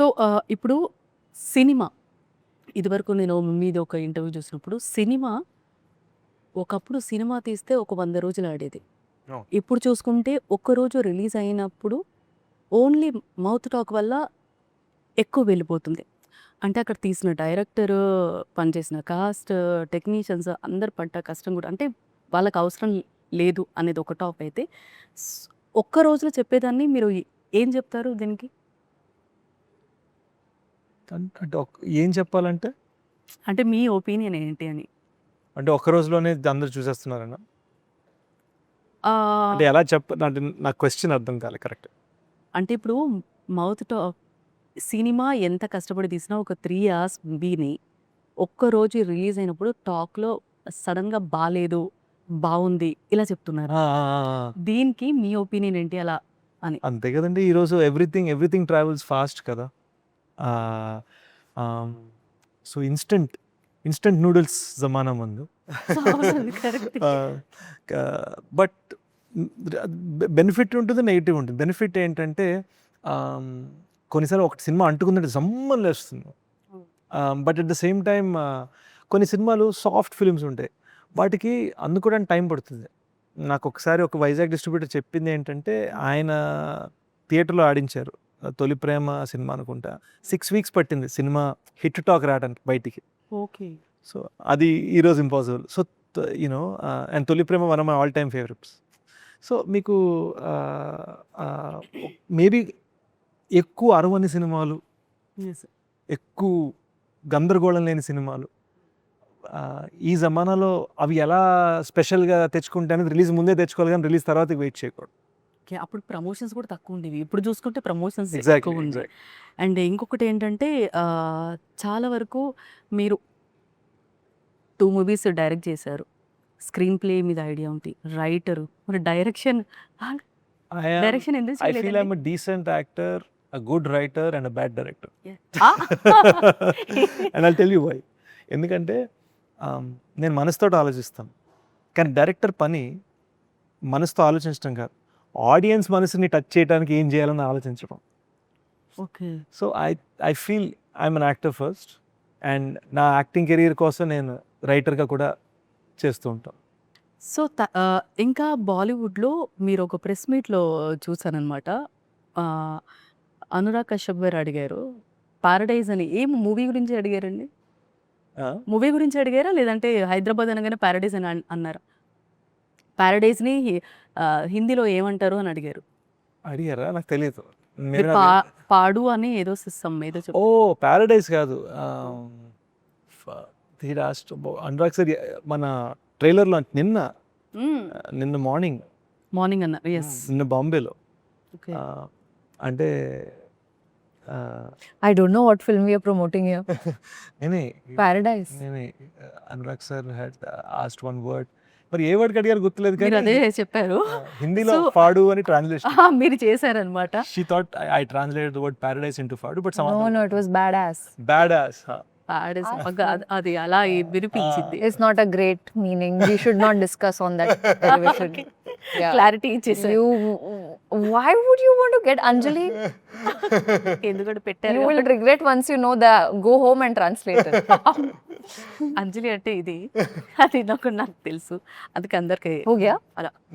So ఇప్పుడు cinema ఇదివరకు నేను మీది ఒక ఇంటర్వ్యూ చూసినప్పుడు సినిమా ఒకప్పుడు సినిమా తీస్తే ఒక 100 రోజులు ఆడేది. అవును. ఇప్పుడు చూసుకుంటే ఒక్కరోజు రిలీజ్ అయినప్పుడు ఓన్లీ మౌత్ టాక్ వల్ల ఎక్కువ వెళ్ళిపోతుంది. అంటే అక్కడ తీసిన డైరెక్టర్, పనిచేసిన కాస్ట్, టెక్నీషియన్స్ అందరు పడ్డ కష్టం కూడా అంటే వాళ్ళకి అవసరం లేదు అనేది ఒక టాప్ అయితే స్- ఒక్క రోజులో చెప్పేదాన్ని మీరు ఏం చెప్తారు దీనికి? అంటే ఏం చెప్పాలంటే అంటే మీ ఒపీనియన్ ఏంటి అని? అంటే ఒక్క రోజులోనే అందరు చూసేస్తున్నారన్న ఆ, అంటే ఎలా అంటే నా క్వశ్చన్ అర్థం కాలే కరెక్ట్. అంటే ఇప్పుడు మౌత్ టాక్ సినిమా ఎంత కష్టపడి తీసినా ఒక 3 అవర్స్ మూవీని ఒక్కరోజు రిలీజ్ అయినప్పుడు టాక్లో సడన్గా బాలేదు, బాగుంది ఇలా చెప్తున్నారు. దీనికి మీ ఒపీనియన్ ఏంటి అలా అని? అంతే కదండి. ఈరోజు ఎవ్రీథింగ్ ట్రావెల్స్ ఫాస్ట్ కదా. సో ఇన్స్టెంట్ నూడిల్స్ జమానా ముందు. కరెక్ట్. బట్ బెనిఫిట్ ఉంటుంది, నెగిటివ్ ఉంటుంది. బెనిఫిట్ ఏంటంటే కొన్నిసార్లు ఒక సినిమా అంటుకుందంటే జమ్మని లేస్తుంది. But at the same time కొన్ని సినిమాలు సాఫ్ట్ ఫిల్మ్స్ ఉంటాయి, వాటికి అందుకోవడానికి టైం పడుతుంది. నాకు ఒకసారి ఒక వైజాగ్ డిస్ట్రిబ్యూటర్ చెప్పింది ఏంటంటే, ఆయన థియేటర్లో ఆడించారు తొలి ప్రేమ సినిమా అనుకుంటా. 6 వీక్స్ పట్టింది సినిమా హిట్ టాక్ రావడానికి బయటికి. ఓకే. సో అది ఈరోజు impossible. So you know and Tholi Prema one of my all time favourites. So మీకు మేబీ ఎక్కువ అరవని సినిమాలు, ఎక్కువ గందరగోళం లేని సినిమాలు ఈ జమానాలో అవి ఎలా స్పెషల్గా తెచ్చుకుంటే అనేది రిలీజ్ ముందే తెచ్చుకోవాలి, కానీ రిలీజ్ తర్వాత వెయిట్ చేయకూడదు. ఓకే. అప్పుడు ప్రమోషన్స్ కూడా తక్కువ ఉండేవి. ఇప్పుడు చూసుకుంటే ప్రమోషన్స్ Exactly, ఎక్కువ ఉంది. exactly. అండ్ ఇంకొకటి ఏంటంటే చాలా వరకు మీరు 2 మూవీస్ డైరెక్ట్ చేశారు. స్క్రీన్ ప్లే మీద ఐడియా ఉంది. రైటరు, మరి డైరెక్షన్ ఎందుకు I feel చేయలేదండి? I'm a decent actor, a good writer and a bad director. ఆ? And I'll tell you why. ఎందుకంటే నేను మనసుతో ఆలోచిస్తాను, కానీ డైరెక్టర్ పని మనసుతో ఆలోచించడం కాదు, ఆడియన్స్ మనసుని టచ్ చేయడానికి ఏం చేయాలని ఆలోచించడం. Okay. So I feel I'm an actor first, and నా యాక్టింగ్ కెరీర్ కోసం నేను రైటర్గా కూడా చేస్తూ ఉంటాను. సో ఇంకా బాలీవుడ్లో మీరు ఒక ప్రెస్ మీట్లో చూసానమాట. అనురాగ్ కశ్యప్ గారు అడిగారు పారడైజ్ అని. ఏం మూవీ గురించి అడిగారండి? మూవీ గురించి అడిగారా, లేదంటే హైదరాబాద్ అనగానే ప్యారడైజ్ అని అన్నారా? ప్యారడైజ్ని హిందీలో ఏమంటారు అని అడిగారు. అడిగారా? నాకు తెలియదు. మీరు పాడు అని ఏదో సిస్టమ్ ఏదో చెప్పారు. ఓ ప్యారడైజ్ కాదు, అనురాగ్ సార్ మన ట్రైలర్లో నిన్న మార్నింగ్ అన్నారు. ఎస్. నిన్న బాంబేలో ఓకే. అంటే I don't know what film we are promoting here. నేనే Paradise. Anurag sir had asked one word, మరి ఏ వర్డ్ అడిగారు గుర్తులేదు, మీరు కానీ అదే చెప్పారు. హిందీలో So- పాడు అని ట్రాన్స్లేషన్. మీరు చేశారనమాట. She thought I translated the word paradise into fadu, but No, it was badass. badass. అది అలా వినిపించింది. It's not a great meaning. We should not discuss on that television. Yeah. Clarity ఇచ్చేసారు. Why would you want to get Anjali? ఎందుకంటే You పెట్టారు. will regret once you know the. Go home and translate it. అంజలి అంటే ఇది అది నాకు తెలుసు, అందుకే అందరికి हो गया? అలా